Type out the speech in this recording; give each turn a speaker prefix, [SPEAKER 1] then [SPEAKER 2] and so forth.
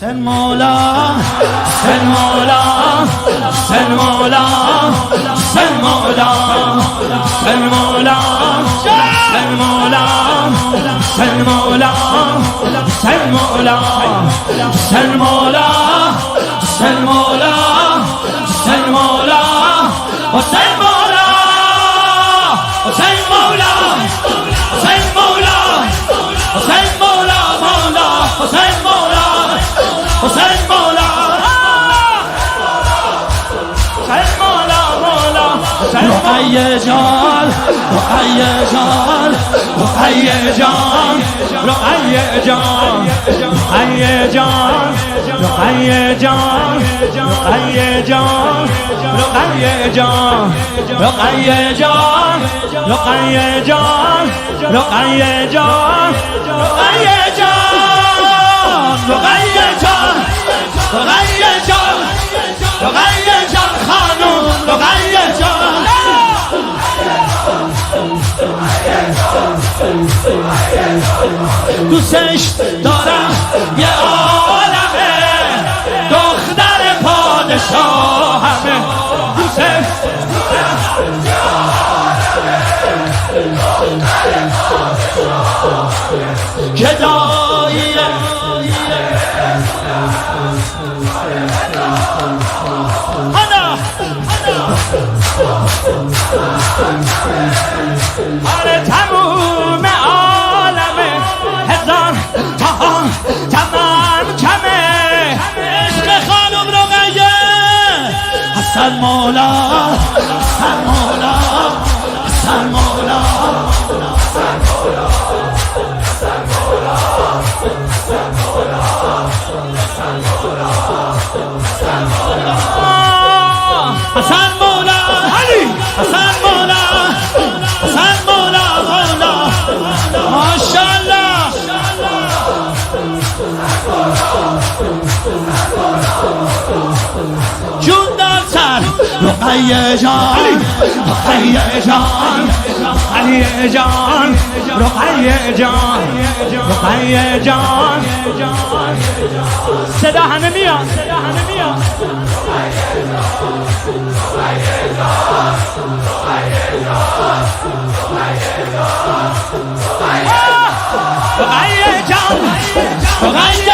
[SPEAKER 1] حسین مولا حسین مولا حسین مولا حسین مولا حسین مولا حسین مولا حسین مولا حسین مولا حسین مولا حسین مولا حسین مولا حسین مولا حسین مولا حسین مولا حسین مولا مولا حسین مولا حسین مولا حسین مولا مولا رقیه جان رقیه جان رقیه جان رقیه جان رقیه جان رقیه جان رقیه جان رقیه جان رقیه جان رقیه جان رقیه جان رقیه جان رقیه جان رقیه جان رقیه جان خانم رقیه جان دوستش دارم یه عالمه دختر پادشاهمه دوستش گداییه آره تموم عالمه هزار تاها تمام کمه عشق خانم رقیه حسن مولا حسن مولا حسن مولا حسن مولا حسن مولا حسن مولا حسن مولا حسن مولا حسن مولا علی حسن مولا حسن مولا مولا ماشاءالله جون دار سر رقیه جان رقیه جان رقیه جان رقیه جان رقیه جان صدا همه میاد صدا همه میاد رقیه جان رقیه